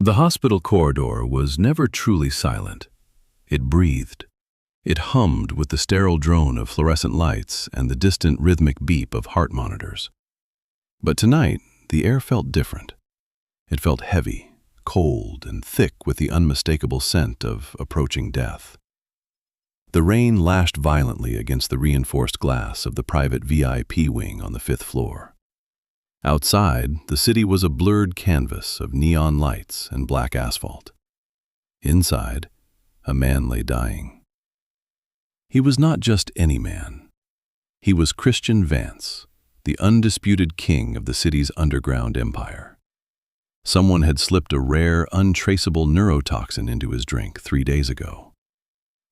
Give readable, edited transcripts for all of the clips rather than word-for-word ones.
The hospital corridor was never truly silent. It breathed. It hummed with the sterile drone of fluorescent lights and the distant rhythmic beep of heart monitors. But tonight, the air felt different. It felt heavy, cold, and thick with the unmistakable scent of approaching death. The rain lashed violently against the reinforced glass of the private VIP wing on the 5th floor. Outside, the city was a blurred canvas of neon lights and black asphalt. Inside, a man lay dying. He was not just any man. He was Christian Vance, the undisputed king of the city's underground empire. Someone had slipped a rare, untraceable neurotoxin into his drink 3 days ago.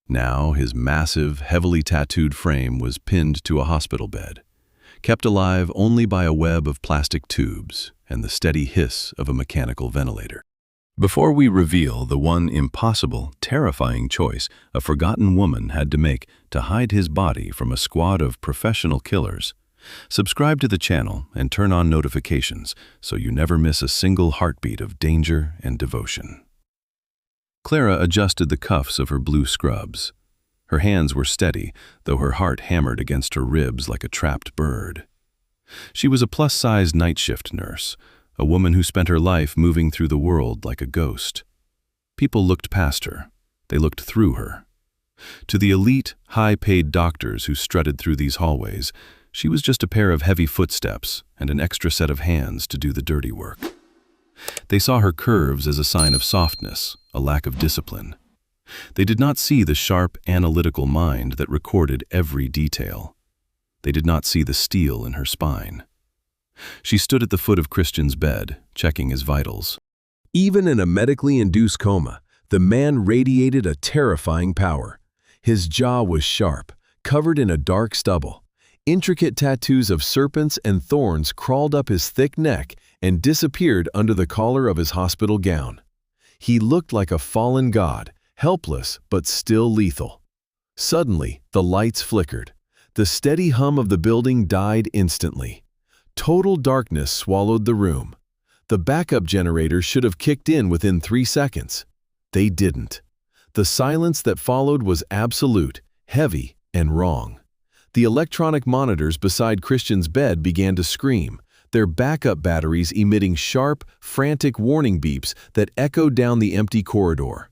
Now his massive, heavily tattooed frame was pinned to a hospital bed, kept alive only by a web of plastic tubes and the steady hiss of a mechanical ventilator. Before we reveal the one impossible, terrifying choice a forgotten woman had to make to hide his body from a squad of professional killers, subscribe to the channel and turn on notifications so you never miss a single heartbeat of danger and devotion. Clara adjusted the cuffs of her blue scrubs. Her hands were steady, though her heart hammered against her ribs like a trapped bird. She was a plus-sized night shift nurse, a woman who spent her life moving through the world like a ghost. People looked past her. They looked through her. To the elite, high-paid doctors who strutted through these hallways, she was just a pair of heavy footsteps and an extra set of hands to do the dirty work. They saw her curves as a sign of softness, a lack of discipline. They did not see the sharp, analytical mind that recorded every detail. They did not see the steel in her spine. She stood at the foot of Christian's bed, checking his vitals. Even in a medically induced coma, the man radiated a terrifying power. His jaw was sharp, covered in a dark stubble. Intricate tattoos of serpents and thorns crawled up his thick neck and disappeared under the collar of his hospital gown. He looked like a fallen god, helpless but still lethal. Suddenly, the lights flickered. The steady hum of the building died instantly. Total darkness swallowed the room. The backup generators should have kicked in within 3 seconds. They didn't. The silence that followed was absolute, heavy, and wrong. The electronic monitors beside Christian's bed began to scream, their backup batteries emitting sharp, frantic warning beeps that echoed down the empty corridor.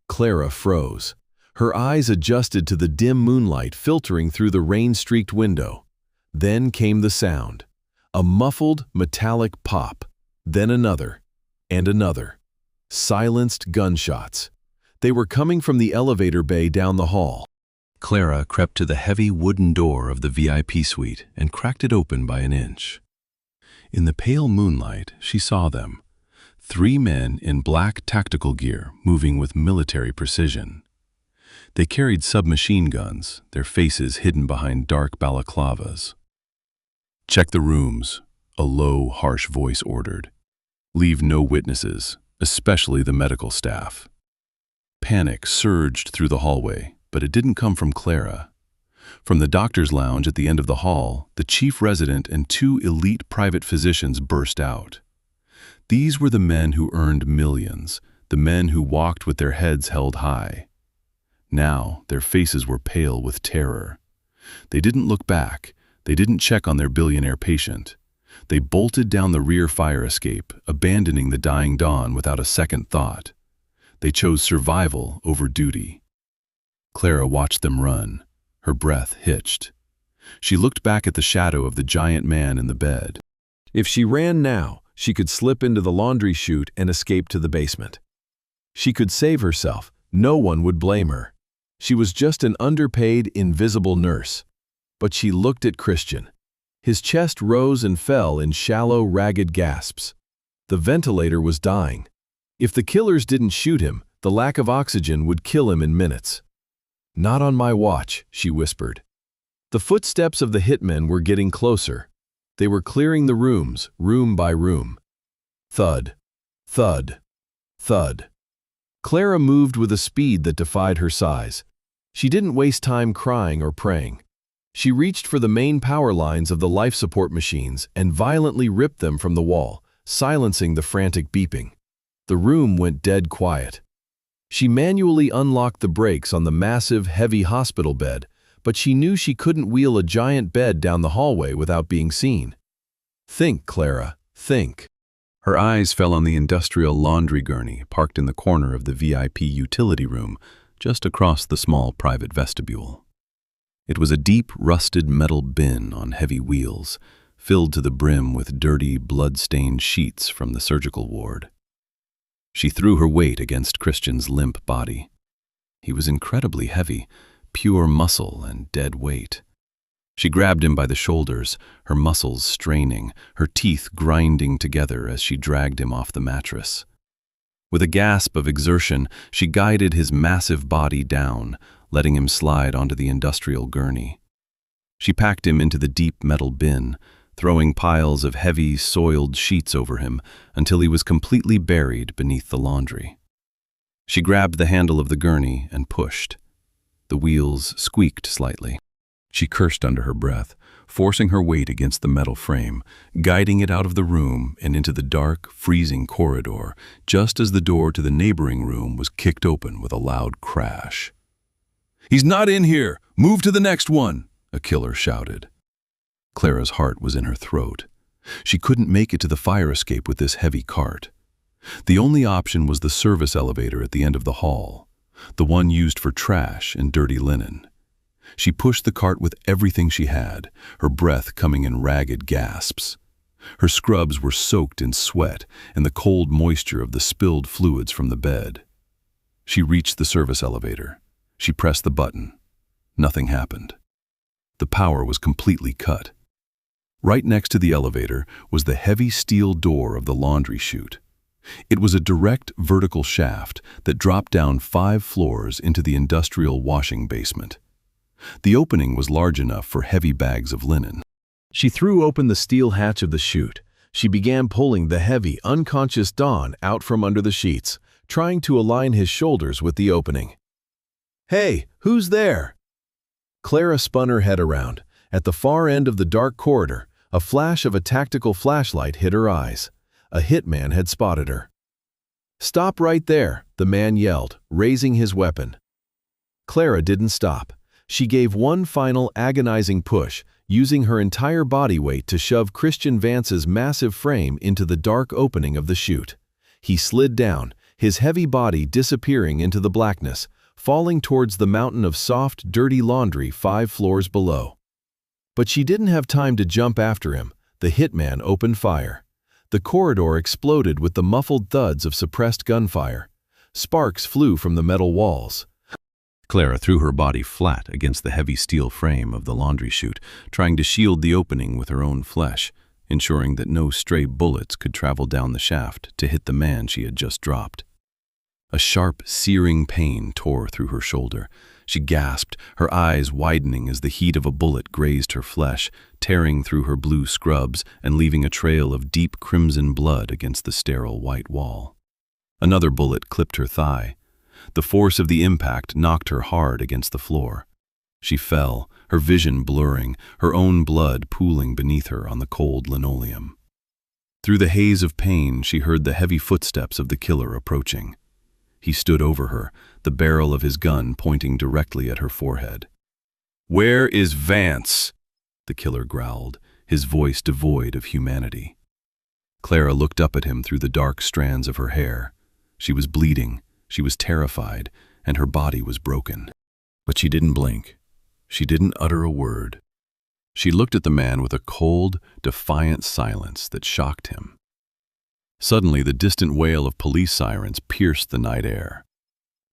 Clara froze. Her eyes adjusted to the dim moonlight filtering through the rain-streaked window. Then came the sound. A muffled, metallic pop. Then another. And another. Silenced gunshots. They were coming from the elevator bay down the hall. Clara crept to the heavy wooden door of the VIP suite and cracked it open by an inch. In the pale moonlight, she saw them. 3 men in black tactical gear moving with military precision. They carried submachine guns, their faces hidden behind dark balaclavas. "Check the rooms," a low, harsh voice ordered. "Leave no witnesses, especially the medical staff." Panic surged through the hallway, but it didn't come from Clara. From the doctor's lounge at the end of the hall, the chief resident and 2 elite private physicians burst out. These were the men who earned millions, the men who walked with their heads held high. Now, their faces were pale with terror. They didn't look back. They didn't check on their billionaire patient. They bolted down the rear fire escape, abandoning the dying Dawn without a second thought. They chose survival over duty. Clara watched them run. Her breath hitched. She looked back at the shadow of the giant man in the bed. If she ran now, she could slip into the laundry chute and escape to the basement. She could save herself. No one would blame her. She was just an underpaid, invisible nurse. But she looked at Christian. His chest rose and fell in shallow, ragged gasps. The ventilator was dying. If the killers didn't shoot him, the lack of oxygen would kill him in minutes. "Not on my watch," she whispered. The footsteps of the hitmen were getting closer. They were clearing the rooms, room by room. Thud, thud, thud. Clara moved with a speed that defied her size. She didn't waste time crying or praying. She reached for the main power lines of the life support machines and violently ripped them from the wall, silencing the frantic beeping. The room went dead quiet. She manually unlocked the brakes on the massive, heavy hospital bed, but she knew she couldn't wheel a giant bed down the hallway without being seen. Think, Clara, think. Her eyes fell on the industrial laundry gurney parked in the corner of the VIP utility room just across the small private vestibule. It was a deep, rusted metal bin on heavy wheels, filled to the brim with dirty, blood-stained sheets from the surgical ward. She threw her weight against Christian's limp body. He was incredibly heavy, pure muscle and dead weight. She grabbed him by the shoulders, her muscles straining, her teeth grinding together as she dragged him off the mattress. With a gasp of exertion, she guided his massive body down, letting him slide onto the industrial gurney. She packed him into the deep metal bin, throwing piles of heavy, soiled sheets over him until he was completely buried beneath the laundry. She grabbed the handle of the gurney and pushed. The wheels squeaked slightly. She cursed under her breath, forcing her weight against the metal frame, guiding it out of the room and into the dark, freezing corridor, just as the door to the neighboring room was kicked open with a loud crash. "He's not in here! Move to the next one!" a killer shouted. Clara's heart was in her throat. She couldn't make it to the fire escape with this heavy cart. The only option was the service elevator at the end of the hall, the one used for trash and dirty linen. She pushed the cart with everything she had, her breath coming in ragged gasps. Her scrubs were soaked in sweat and the cold moisture of the spilled fluids from the bed. She reached the service elevator. She pressed the button. Nothing happened. The power was completely cut. Right next to the elevator was the heavy steel door of the laundry chute. It was a direct vertical shaft that dropped down 5 floors into the industrial washing basement. The opening was large enough for heavy bags of linen. She threw open the steel hatch of the chute. She began pulling the heavy, unconscious Don out from under the sheets, trying to align his shoulders with the opening. "Hey, who's there?" Clara spun her head around. At the far end of the dark corridor, a flash of a tactical flashlight hit her eyes. A hitman had spotted her. "Stop right there," the man yelled, raising his weapon. Clara didn't stop. She gave one final agonizing push, using her entire body weight to shove Christian Vance's massive frame into the dark opening of the chute. He slid down, his heavy body disappearing into the blackness, falling towards the mountain of soft, dirty laundry 5 floors below. But she didn't have time to jump after him. The hitman opened fire. The corridor exploded with the muffled thuds of suppressed gunfire. Sparks flew from the metal walls. Clara threw her body flat against the heavy steel frame of the laundry chute, trying to shield the opening with her own flesh, ensuring that no stray bullets could travel down the shaft to hit the man she had just dropped. A sharp, searing pain tore through her shoulder. She gasped, her eyes widening as the heat of a bullet grazed her flesh, tearing through her blue scrubs and leaving a trail of deep crimson blood against the sterile white wall. Another bullet clipped her thigh. The force of the impact knocked her hard against the floor. She fell, her vision blurring, her own blood pooling beneath her on the cold linoleum. Through the haze of pain, she heard the heavy footsteps of the killer approaching. He stood over her, the barrel of his gun pointing directly at her forehead. "Where is Vance?" the killer growled, his voice devoid of humanity. Clara looked up at him through the dark strands of her hair. She was bleeding, she was terrified, and her body was broken. But she didn't blink. She didn't utter a word. She looked at the man with a cold, defiant silence that shocked him. Suddenly, the distant wail of police sirens pierced the night air.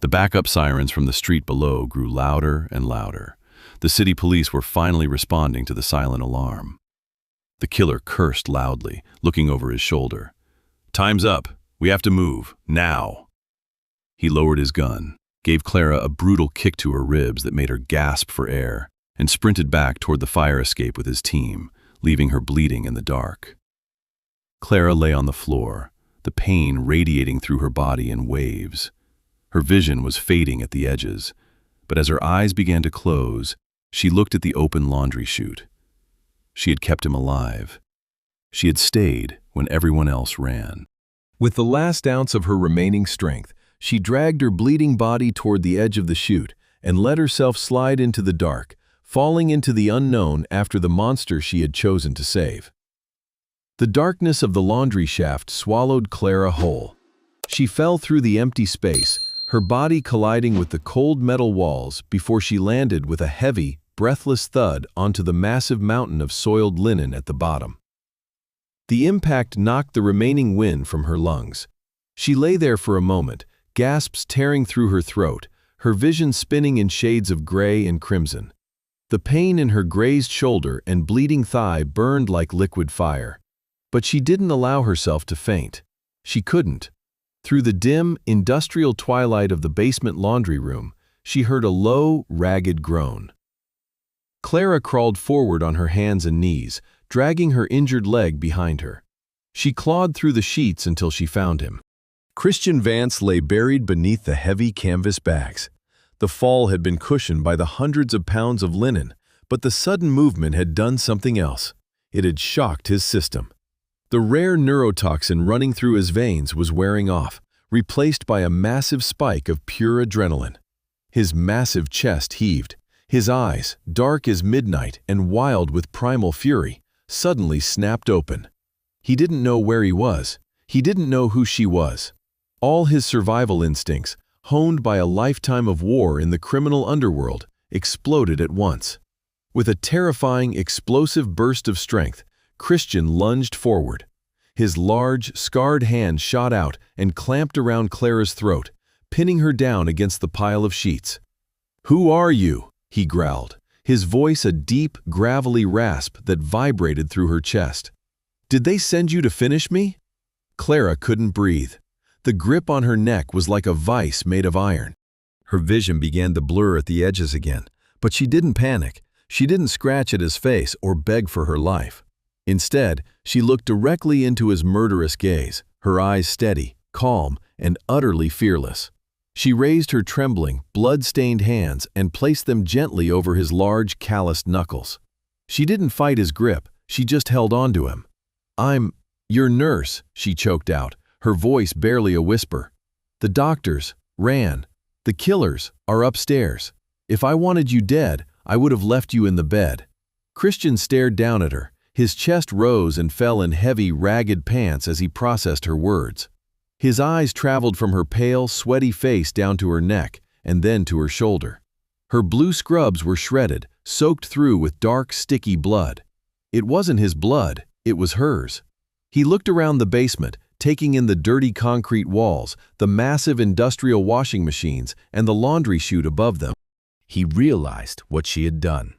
The backup sirens from the street below grew louder and louder. The city police were finally responding to the silent alarm. The killer cursed loudly, looking over his shoulder. "Time's up. We have to move. Now." He lowered his gun, gave Clara a brutal kick to her ribs that made her gasp for air, and sprinted back toward the fire escape with his team, leaving her bleeding in the dark. Clara lay on the floor, the pain radiating through her body in waves. Her vision was fading at the edges, but as her eyes began to close, she looked at the open laundry chute. She had kept him alive. She had stayed when everyone else ran. With the last ounce of her remaining strength, she dragged her bleeding body toward the edge of the chute and let herself slide into the dark, falling into the unknown after the monster she had chosen to save. The darkness of the laundry shaft swallowed Clara whole. She fell through the empty space, her body colliding with the cold metal walls before she landed with a heavy, breathless thud onto the massive mountain of soiled linen at the bottom. The impact knocked the remaining wind from her lungs. She lay there for a moment, gasps tearing through her throat, her vision spinning in shades of gray and crimson. The pain in her grazed shoulder and bleeding thigh burned like liquid fire. But she didn't allow herself to faint. She couldn't. Through the dim, industrial twilight of the basement laundry room, she heard a low, ragged groan. Clara crawled forward on her hands and knees, dragging her injured leg behind her. She clawed through the sheets until she found him. Christian Vance lay buried beneath the heavy canvas bags. The fall had been cushioned by the hundreds of pounds of linen, but the sudden movement had done something else. It had shocked his system. The rare neurotoxin running through his veins was wearing off, replaced by a massive spike of pure adrenaline. His massive chest heaved. His eyes, dark as midnight and wild with primal fury, suddenly snapped open. He didn't know where he was. He didn't know who she was. All his survival instincts, honed by a lifetime of war in the criminal underworld, exploded at once. With a terrifying, explosive burst of strength, Christian lunged forward. His large, scarred hand shot out and clamped around Clara's throat, pinning her down against the pile of sheets. "Who are you?" he growled, his voice a deep, gravelly rasp that vibrated through her chest. "Did they send you to finish me?" Clara couldn't breathe. The grip on her neck was like a vice made of iron. Her vision began to blur at the edges again, but she didn't panic. She didn't scratch at his face or beg for her life. Instead, she looked directly into his murderous gaze, her eyes steady, calm, and utterly fearless. She raised her trembling, blood-stained hands and placed them gently over his large, calloused knuckles. She didn't fight his grip, she just held on to him. "I'm your nurse," she choked out, her voice barely a whisper. "The doctors ran. The killers are upstairs. If I wanted you dead, I would have left you in the bed." Christian stared down at her. His chest rose and fell in heavy, ragged pants as he processed her words. His eyes traveled from her pale, sweaty face down to her neck and then to her shoulder. Her blue scrubs were shredded, soaked through with dark, sticky blood. It wasn't his blood, it was hers. He looked around the basement, taking in the dirty concrete walls, the massive industrial washing machines, and the laundry chute above them. He realized what she had done.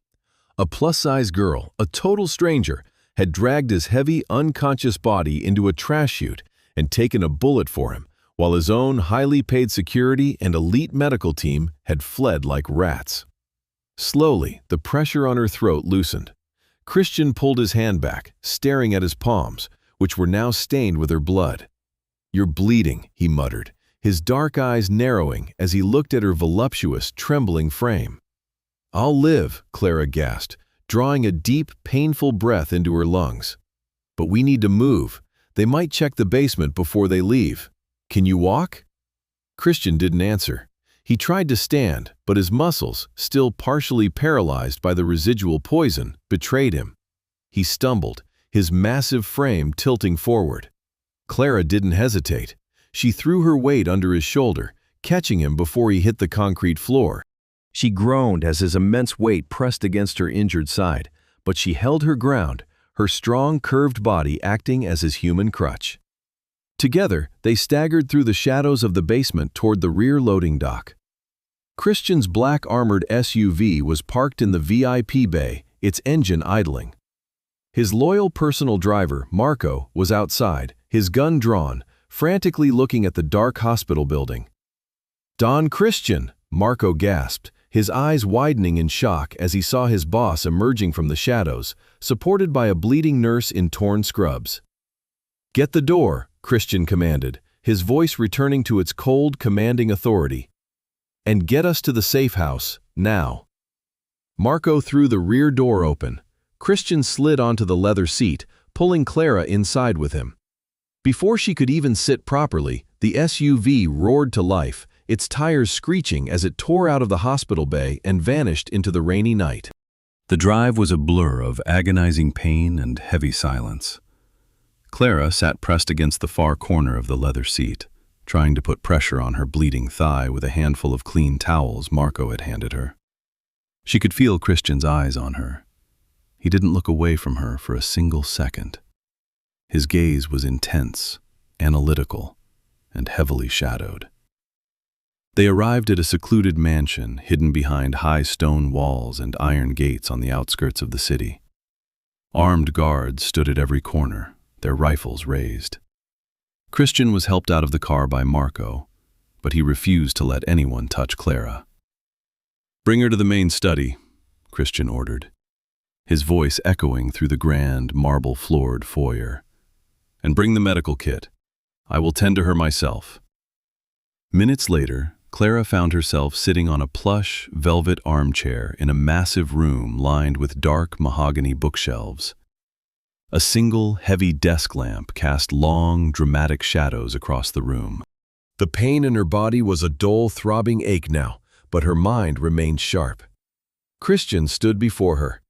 A plus-size girl, a total stranger, had dragged his heavy, unconscious body into a trash chute and taken a bullet for him, while his own highly paid security and elite medical team had fled like rats. Slowly, the pressure on her throat loosened. Christian pulled his hand back, staring at his palms, which were now stained with her blood. "You're bleeding," he muttered, his dark eyes narrowing as he looked at her voluptuous, trembling frame. "I'll live," Clara gasped, drawing a deep, painful breath into her lungs. "But we need to move. They might check the basement before they leave. Can you walk?" Christian didn't answer. He tried to stand, but his muscles, still partially paralyzed by the residual poison, betrayed him. He stumbled, his massive frame tilting forward. Clara didn't hesitate. She threw her weight under his shoulder, catching him before he hit the concrete floor. She groaned as his immense weight pressed against her injured side, but she held her ground, her strong, curved body acting as his human crutch. Together, they staggered through the shadows of the basement toward the rear loading dock. Christian's black armored SUV was parked in the VIP bay, its engine idling. His loyal personal driver, Marco, was outside, his gun drawn, frantically looking at the dark hospital building. "Don Christian!" Marco gasped, his eyes widening in shock as he saw his boss emerging from the shadows, supported by a bleeding nurse in torn scrubs. "Get the door," Christian commanded, his voice returning to its cold, commanding authority. "And get us to the safe house, now." Marco threw the rear door open. Christian slid onto the leather seat, pulling Clara inside with him. Before she could even sit properly, the SUV roared to life, its tires screeching as it tore out of the hospital bay and vanished into the rainy night. The drive was a blur of agonizing pain and heavy silence. Clara sat pressed against the far corner of the leather seat, trying to put pressure on her bleeding thigh with a handful of clean towels Marco had handed her. She could feel Christian's eyes on her. He didn't look away from her for a single second. His gaze was intense, analytical, and heavily shadowed. They arrived at a secluded mansion hidden behind high stone walls and iron gates on the outskirts of the city. Armed guards stood at every corner, their rifles raised. Christian was helped out of the car by Marco, but he refused to let anyone touch Clara. "Bring her to the main study," Christian ordered, his voice echoing through the grand, marble-floored foyer. "And bring the medical kit. I will tend to her myself." Minutes later, Clara found herself sitting on a plush, velvet armchair in a massive room lined with dark mahogany bookshelves. A single, heavy desk lamp cast long, dramatic shadows across the room. The pain in her body was a dull, throbbing ache now, but her mind remained sharp. Christian stood before her.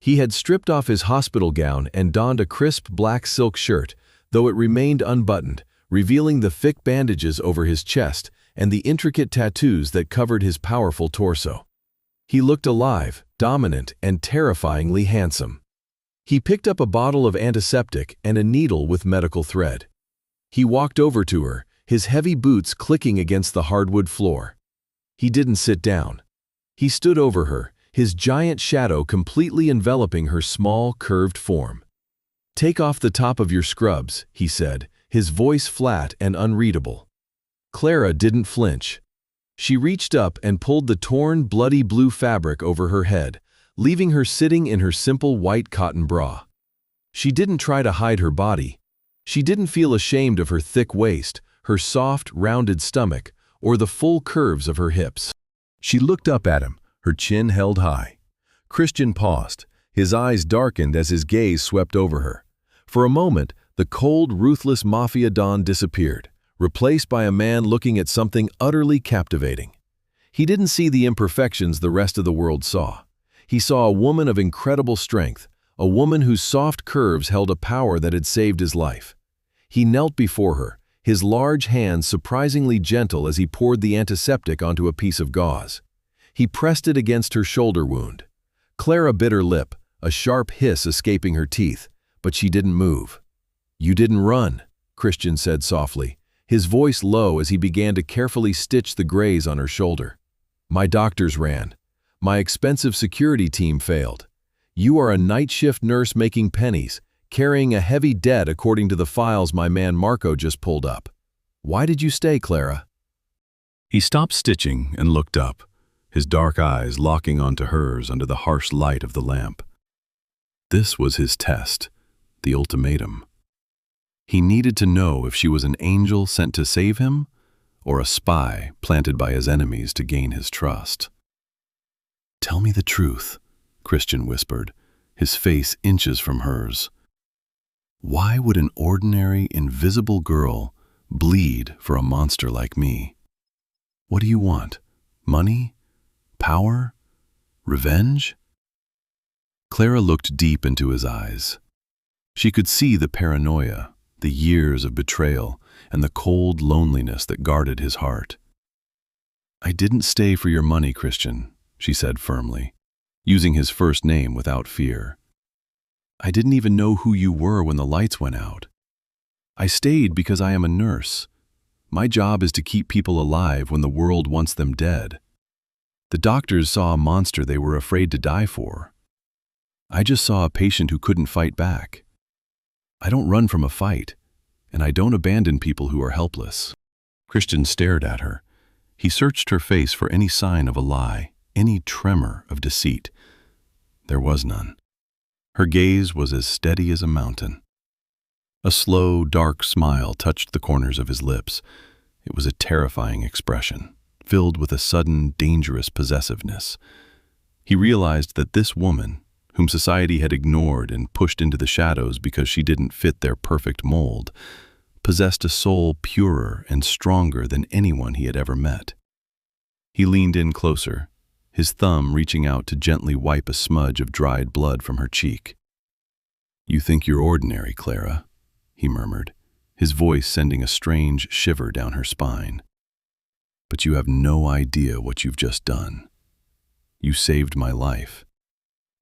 He had stripped off his hospital gown and donned a crisp black silk shirt, though it remained unbuttoned, revealing the thick bandages over his chest and the intricate tattoos that covered his powerful torso. He looked alive, dominant, and terrifyingly handsome. He picked up a bottle of antiseptic and a needle with medical thread. He walked over to her, his heavy boots clicking against the hardwood floor. He didn't sit down. He stood over her, his giant shadow completely enveloping her small, curved form. "Take off the top of your scrubs," he said, his voice flat and unreadable. Clara didn't flinch. She reached up and pulled the torn, bloody blue fabric over her head, leaving her sitting in her simple white cotton bra. She didn't try to hide her body. She didn't feel ashamed of her thick waist, her soft, rounded stomach, or the full curves of her hips. She looked up at him, her chin held high. Christian paused, his eyes darkened as his gaze swept over her. For a moment, the cold, ruthless Mafia Don disappeared, replaced by a man looking at something utterly captivating. He didn't see the imperfections the rest of the world saw. He saw a woman of incredible strength, a woman whose soft curves held a power that had saved his life. He knelt before her, his large hands surprisingly gentle as he poured the antiseptic onto a piece of gauze. He pressed it against her shoulder wound. Clara bit her lip, a sharp hiss escaping her teeth, but she didn't move. "You didn't run," Christian said softly, his voice low as he began to carefully stitch the graze on her shoulder. "My doctors ran. My expensive security team failed. You are a night shift nurse making pennies, carrying a heavy debt according to the files my man Marco just pulled up. Why did you stay, Clara?" He stopped stitching and looked up, his dark eyes locking onto hers under the harsh light of the lamp. This was his test, the ultimatum. He needed to know if she was an angel sent to save him, or a spy planted by his enemies to gain his trust. "Tell me the truth," Christian whispered, his face inches from hers. "Why would an ordinary, invisible girl bleed for a monster like me? What do you want? Money? Power? Revenge?" Clara looked deep into his eyes. She could see the paranoia, the years of betrayal, and the cold loneliness that guarded his heart. "I didn't stay for your money, Christian," she said firmly, using his first name without fear. "I didn't even know who you were when the lights went out. I stayed because I am a nurse. My job is to keep people alive when the world wants them dead. The doctors saw a monster they were afraid to die for. I just saw a patient who couldn't fight back. I don't run from a fight, and I don't abandon people who are helpless." Christian stared at her. He searched her face for any sign of a lie, any tremor of deceit. There was none. Her gaze was as steady as a mountain. A slow, dark smile touched the corners of his lips. It was a terrifying expression, filled with a sudden, dangerous possessiveness. He realized that this woman, whom society had ignored and pushed into the shadows because she didn't fit their perfect mold, possessed a soul purer and stronger than anyone he had ever met. He leaned in closer, his thumb reaching out to gently wipe a smudge of dried blood from her cheek. "You think you're ordinary, Clara," he murmured, his voice sending a strange shiver down her spine. "But you have no idea what you've just done. You saved my life.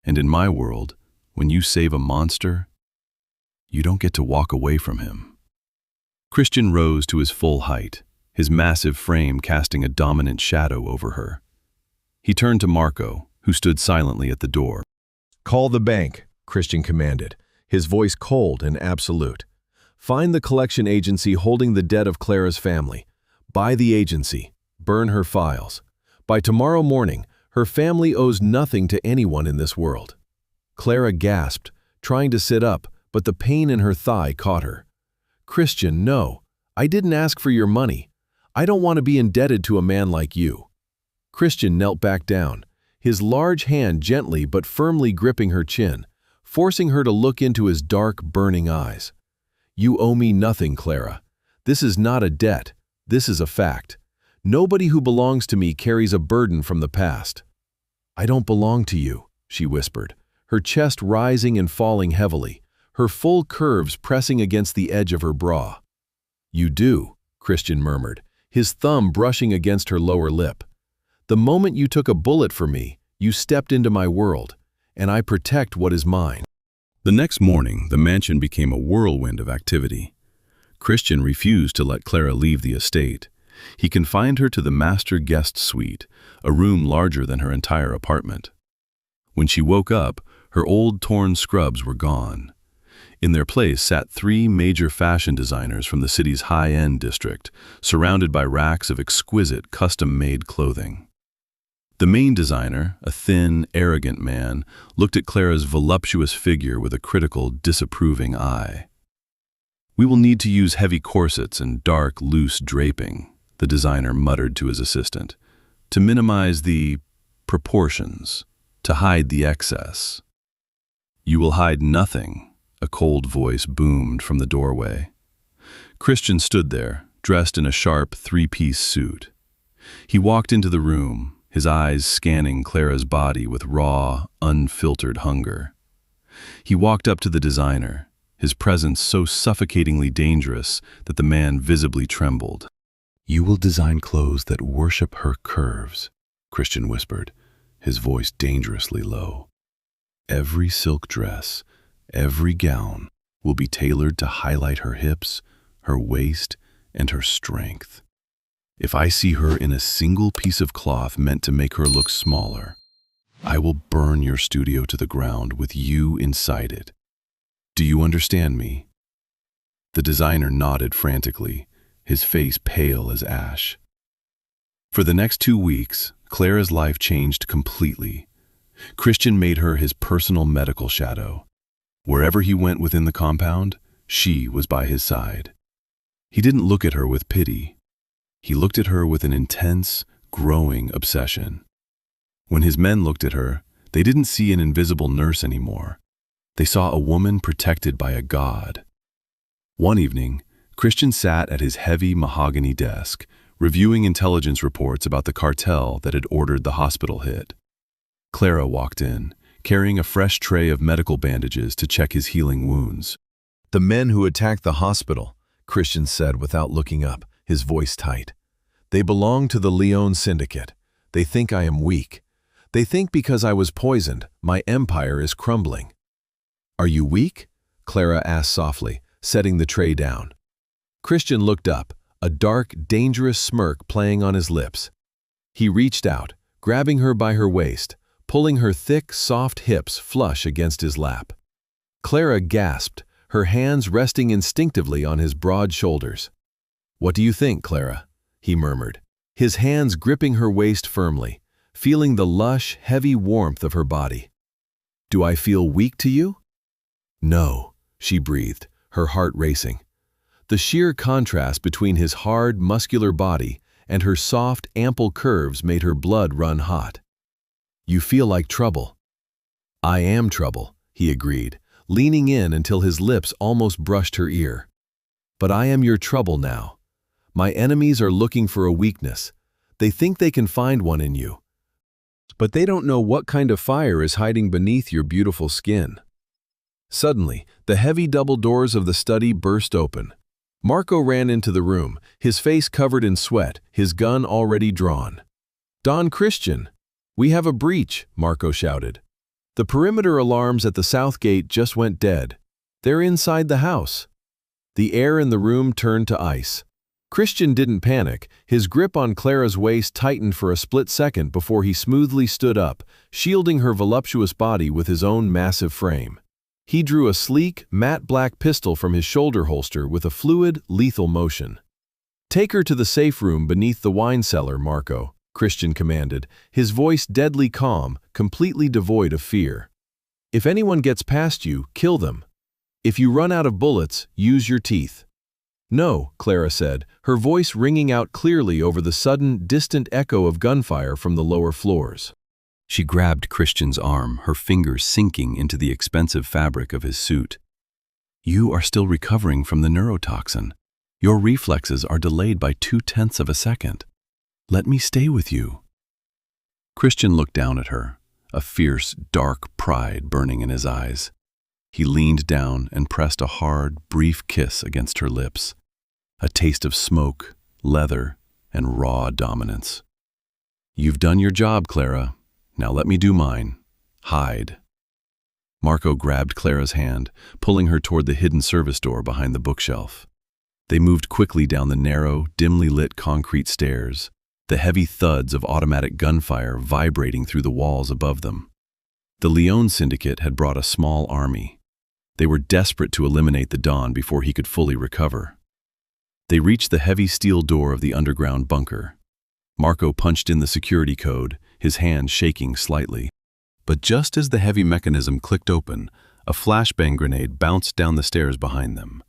And in my world, when you save a monster, you don't get to walk away from him." Christian rose to his full height, his massive frame casting a dominant shadow over her. He turned to Marco, who stood silently at the door. "Call the bank," Christian commanded, his voice cold and absolute. "Find the collection agency holding the debt of Clara's family. Buy the agency. Burn her files. By tomorrow morning, her family owes nothing to anyone in this world." Clara gasped, trying to sit up, but the pain in her thigh caught her. "Christian, no. I didn't ask for your money. I don't want to be indebted to a man like you." Christian knelt back down, his large hand gently but firmly gripping her chin, forcing her to look into his dark, burning eyes. "You owe me nothing, Clara. This is not a debt. This is a fact. Nobody who belongs to me carries a burden from the past." "I don't belong to you," she whispered, her chest rising and falling heavily, her full curves pressing against the edge of her bra. "You do," Christian murmured, his thumb brushing against her lower lip. "The moment you took a bullet for me, you stepped into my world, and I protect what is mine." The next morning, the mansion became a whirlwind of activity. Christian refused to let Clara leave the estate. He confined her to the master guest suite, a room larger than her entire apartment. When she woke up, her old torn scrubs were gone. In their place sat 3 major fashion designers from the city's high-end district, surrounded by racks of exquisite, custom-made clothing. The main designer, a thin, arrogant man, looked at Clara's voluptuous figure with a critical, disapproving eye. "We will need to use heavy corsets and dark, loose draping," the designer muttered to his assistant, "to minimize the proportions, to hide the excess." "You will hide nothing," a cold voice boomed from the doorway. Christian stood there, dressed in a sharp 3-piece suit. He walked into the room, his eyes scanning Clara's body with raw, unfiltered hunger. He walked up to the designer, his presence so suffocatingly dangerous that the man visibly trembled. "You will design clothes that worship her curves," Christian whispered, his voice dangerously low. "Every silk dress, every gown will be tailored to highlight her hips, her waist, and her strength. If I see her in a single piece of cloth meant to make her look smaller, I will burn your studio to the ground with you inside it. Do you understand me?" The designer nodded frantically, his face pale as ash. For the next 2 weeks, Clara's life changed completely. Christian made her his personal medical shadow. Wherever he went within the compound, she was by his side. He didn't look at her with pity. He looked at her with an intense, growing obsession. When his men looked at her, they didn't see an invisible nurse anymore. They saw a woman protected by a god. One evening, Christian sat at his heavy mahogany desk, reviewing intelligence reports about the cartel that had ordered the hospital hit. Clara walked in, carrying a fresh tray of medical bandages to check his healing wounds. "The men who attacked the hospital," Christian said without looking up, his voice tight. "They belong to the Leon syndicate. They think I am weak. They think because I was poisoned, my empire is crumbling." "Are you weak?" Clara asked softly, setting the tray down. Christian looked up, a dark, dangerous smirk playing on his lips. He reached out, grabbing her by her waist, pulling her thick, soft hips flush against his lap. Clara gasped, her hands resting instinctively on his broad shoulders. "What do you think, Clara?" he murmured, his hands gripping her waist firmly, feeling the lush, heavy warmth of her body. "Do I feel weak to you?" "No," she breathed, her heart racing. The sheer contrast between his hard, muscular body and her soft, ample curves made her blood run hot. "You feel like trouble." "I am trouble," he agreed, leaning in until his lips almost brushed her ear. But I am your trouble now. My enemies are looking for a weakness. They think they can find one in you. But they don't know what kind of fire is hiding beneath your beautiful skin. Suddenly, the heavy double doors of the study burst open. Marco ran into the room, his face covered in sweat, his gun already drawn. "Don Christian, we have a breach," Marco shouted. "The perimeter alarms at the south gate just went dead. They're inside the house." The air in the room turned to ice. Christian didn't panic. His grip on Clara's waist tightened for a split second before he smoothly stood up, shielding her voluptuous body with his own massive frame. He drew a sleek, matte black pistol from his shoulder holster with a fluid, lethal motion. "Take her to the safe room beneath the wine cellar, Marco," Christian commanded, his voice deadly calm, completely devoid of fear. "If anyone gets past you, kill them. If you run out of bullets, use your teeth." "No," Clara said, her voice ringing out clearly over the sudden, distant echo of gunfire from the lower floors. She grabbed Christian's arm, her fingers sinking into the expensive fabric of his suit. "You are still recovering from the neurotoxin. Your reflexes are delayed by 0.2 of a second. Let me stay with you." Christian looked down at her, a fierce, dark pride burning in his eyes. He leaned down and pressed a hard, brief kiss against her lips, a taste of smoke, leather, and raw dominance. "You've done your job, Clara. Now let me do mine. Hide." Marco grabbed Clara's hand, pulling her toward the hidden service door behind the bookshelf. They moved quickly down the narrow, dimly lit concrete stairs, the heavy thuds of automatic gunfire vibrating through the walls above them. The Leone syndicate had brought a small army. They were desperate to eliminate the Don before he could fully recover. They reached the heavy steel door of the underground bunker. Marco punched in the security code, his hand shaking slightly. But just as the heavy mechanism clicked open, a flashbang grenade bounced down the stairs behind them.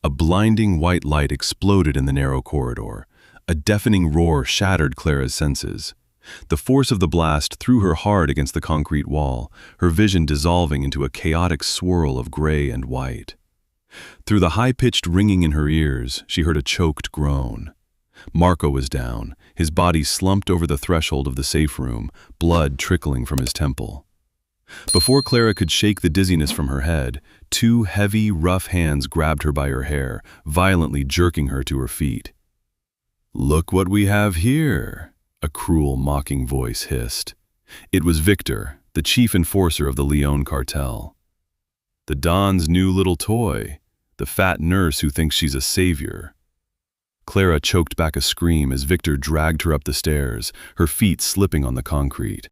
A blinding white light exploded in the narrow corridor. A deafening roar shattered Clara's senses. The force of the blast threw her hard against the concrete wall, her vision dissolving into a chaotic swirl of gray and white. Through the high-pitched ringing in her ears, she heard a choked groan. Marco was down, his body slumped over the threshold of the safe room, blood trickling from his temple. Before Clara could shake the dizziness from her head, two heavy, rough hands grabbed her by her hair, violently jerking her to her feet. "Look what we have here," a cruel, mocking voice hissed. It was Victor, the chief enforcer of the Leone cartel. "The Don's new little toy, the fat nurse who thinks she's a savior." Clara choked back a scream as Victor dragged her up the stairs, her feet slipping on the concrete.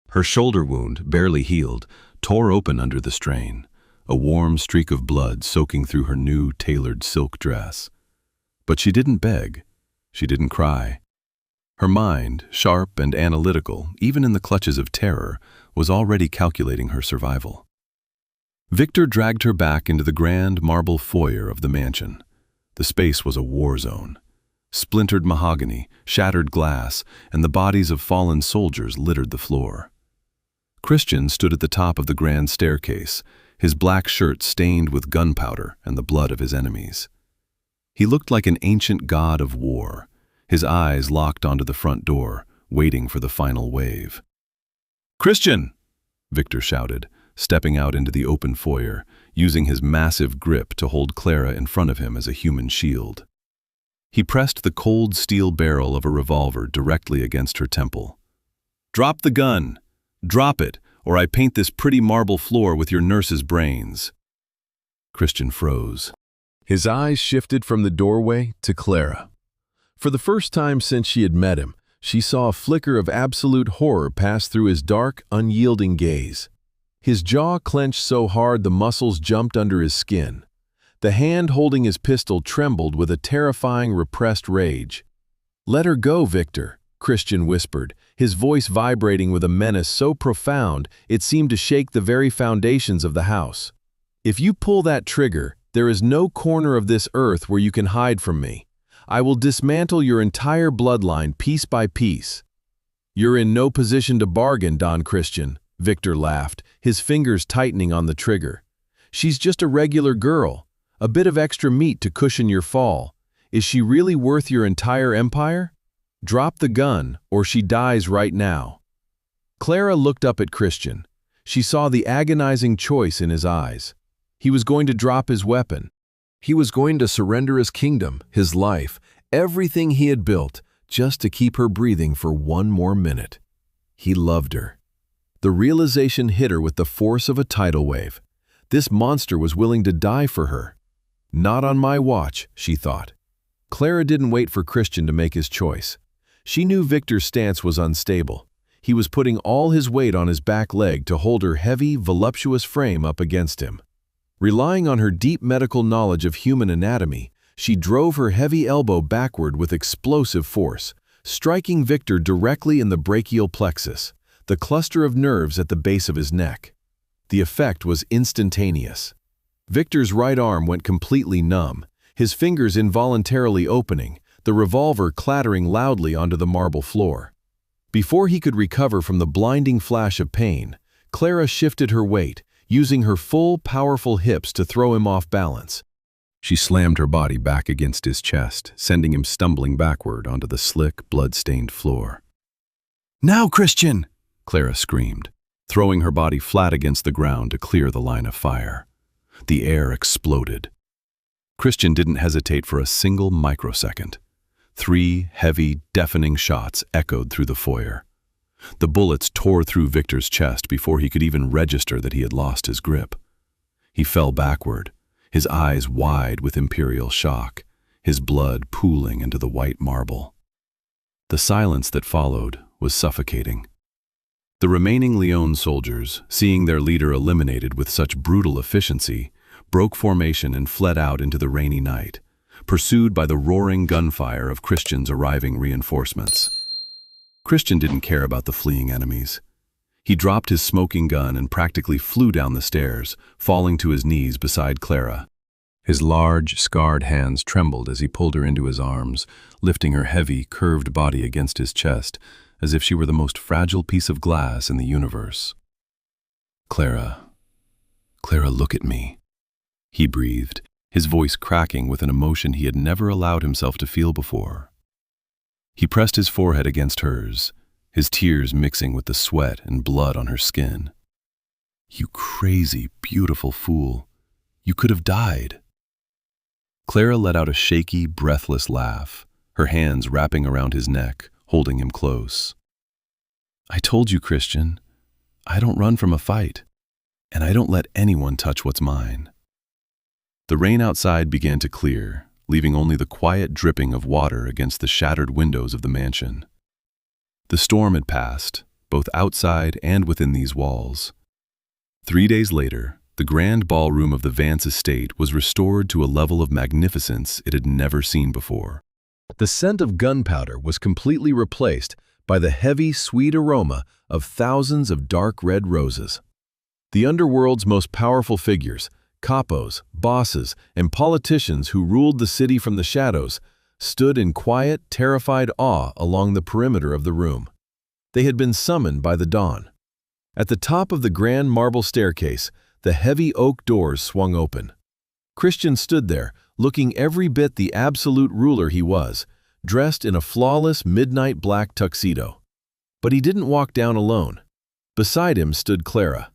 Her shoulder wound, barely healed, tore open under the strain, a warm streak of blood soaking through her new, tailored silk dress. But she didn't beg. She didn't cry. Her mind, sharp and analytical, even in the clutches of terror, was already calculating her survival. Victor dragged her back into the grand marble foyer of the mansion. The space was a war zone. Splintered mahogany, shattered glass, and the bodies of fallen soldiers littered the floor. Christian stood at the top of the grand staircase, his black shirt stained with gunpowder and the blood of his enemies. He looked like an ancient god of war, his eyes locked onto the front door, waiting for the final wave. "Christian!" Victor shouted, stepping out into the open foyer, using his massive grip to hold Clara in front of him as a human shield. He pressed the cold steel barrel of a revolver directly against her temple. "Drop the gun! Drop it, or I paint this pretty marble floor with your nurse's brains." Christian froze. His eyes shifted from the doorway to Clara. For the first time since she had met him, she saw a flicker of absolute horror pass through his dark, unyielding gaze. His jaw clenched so hard the muscles jumped under his skin. The hand holding his pistol trembled with a terrifying, repressed rage. "Let her go, Victor," Christian whispered, his voice vibrating with a menace so profound it seemed to shake the very foundations of the house. "If you pull that trigger, there is no corner of this earth where you can hide from me. I will dismantle your entire bloodline piece by piece." "You're in no position to bargain, Don Christian," Victor laughed, his fingers tightening on the trigger. "She's just a regular girl, A bit of extra meat to cushion your fall. Is she really worth your entire empire? Drop the gun, or she dies right now." Clara looked up at Christian. She saw the agonizing choice in his eyes. He was going to drop his weapon. He was going to surrender his kingdom, his life, everything he had built, just to keep her breathing for one more minute. He loved her. The realization hit her with the force of a tidal wave. This monster was willing to die for her. Not on my watch, she thought. Clara didn't wait for Christian to make his choice. She knew Victor's stance was unstable. He was putting all his weight on his back leg to hold her heavy, voluptuous frame up against him. Relying on her deep medical knowledge of human anatomy, she drove her heavy elbow backward with explosive force, striking Victor directly in the brachial plexus, the cluster of nerves at the base of his neck. The effect was instantaneous. Victor's right arm went completely numb, his fingers involuntarily opening, the revolver clattering loudly onto the marble floor. Before he could recover from the blinding flash of pain, Clara shifted her weight, using her full, powerful hips to throw him off balance. She slammed her body back against his chest, sending him stumbling backward onto the slick, blood-stained floor. "Now, Christian!" Clara screamed, throwing her body flat against the ground to clear the line of fire. The air exploded. Christian didn't hesitate for a single microsecond. 3 heavy, deafening shots echoed through the foyer. The bullets tore through Victor's chest before he could even register that he had lost his grip. He fell backward, his eyes wide with imperial shock, his blood pooling into the white marble. The silence that followed was suffocating. The remaining Leone soldiers, seeing their leader eliminated with such brutal efficiency, broke formation and fled out into the rainy night, pursued by the roaring gunfire of Christian's arriving reinforcements. Christian didn't care about the fleeing enemies. He dropped his smoking gun and practically flew down the stairs, falling to his knees beside Clara. His large, scarred hands trembled as he pulled her into his arms, lifting her heavy, curved body against his chest, as if she were the most fragile piece of glass in the universe. "Clara, look at me," he breathed, his voice cracking with an emotion he had never allowed himself to feel before. He pressed his forehead against hers, his tears mixing with the sweat and blood on her skin. "You crazy, beautiful fool. You could have died." Clara let out a shaky, breathless laugh, her hands wrapping around his neck, holding him close. "I told you, Christian, I don't run from a fight, and I don't let anyone touch what's mine." The rain outside began to clear, leaving only the quiet dripping of water against the shattered windows of the mansion. The storm had passed, both outside and within these walls. 3 days later, the grand ballroom of the Vance estate was restored to a level of magnificence it had never seen before. The scent of gunpowder was completely replaced by the heavy, sweet aroma of thousands of dark red roses. The underworld's most powerful figures, capos, bosses, and politicians who ruled the city from the shadows, stood in quiet, terrified awe along the perimeter of the room. They had been summoned by the dawn. At the top of the grand marble staircase, the heavy oak doors swung open. Christian stood there, looking every bit the absolute ruler he was, dressed in a flawless midnight black tuxedo. But he didn't walk down alone. Beside him stood Clara.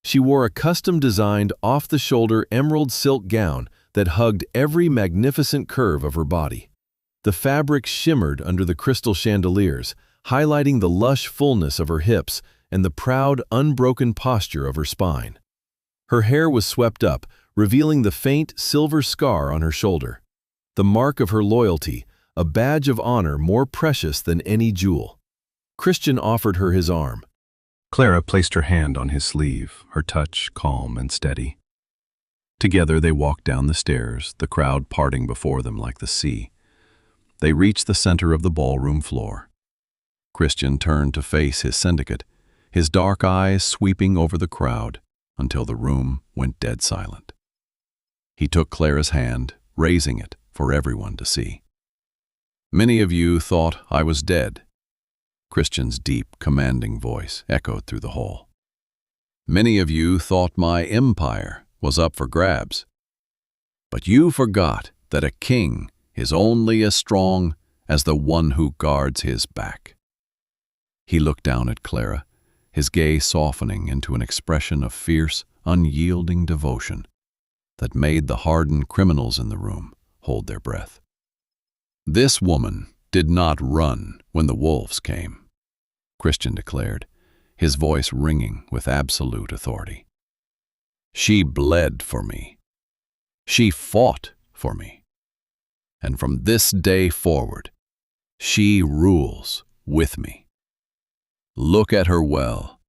She wore a custom-designed, off-the-shoulder emerald silk gown that hugged every magnificent curve of her body. The fabric shimmered under the crystal chandeliers, highlighting the lush fullness of her hips and the proud, unbroken posture of her spine. Her hair was swept up, revealing the faint silver scar on her shoulder, the mark of her loyalty, a badge of honor more precious than any jewel. Christian offered her his arm. Clara placed her hand on his sleeve, her touch calm and steady. Together they walked down the stairs, the crowd parting before them like the sea. They reached the center of the ballroom floor. Christian turned to face his syndicate, his dark eyes sweeping over the crowd until the room went dead silent. He took Clara's hand, raising it for everyone to see. "Many of you thought I was dead." Christian's deep, commanding voice echoed through the hall. "Many of you thought my empire was up for grabs." But you forgot that a king is only as strong as the one who guards his back. He looked down at Clara, his gaze softening into an expression of fierce, unyielding devotion that made the hardened criminals in the room hold their breath. This woman did not run when the wolves came, Christian declared, his voice ringing with absolute authority. She bled for me. She fought for me. And from this day forward, she rules with me. Look at her well,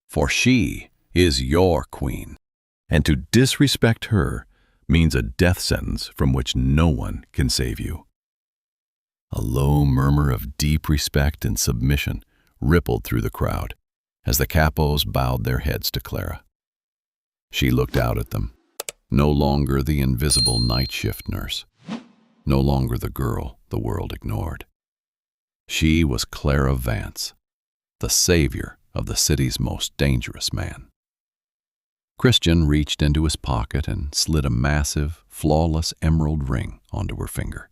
for she is your queen. And to disrespect her means a death sentence from which no one can save you. A low murmur of deep respect and submission rippled through the crowd as the capos bowed their heads to Clara. She looked out at them, no longer the invisible night shift nurse, no longer the girl the world ignored. She was Clara Vance, the savior of the city's most dangerous man. Christian reached into his pocket and slid a massive, flawless emerald ring onto her finger,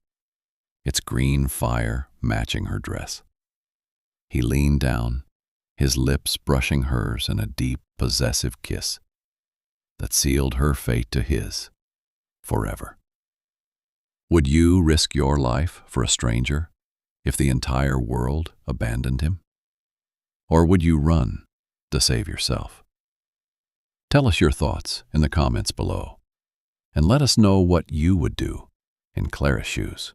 its green fire matching her dress. He leaned down, his lips brushing hers in a deep, possessive kiss that sealed her fate to his forever. Would you risk your life for a stranger if the entire world abandoned him? Or would you run to save yourself? Tell us your thoughts in the comments below, and let us know what you would do in Clara's shoes.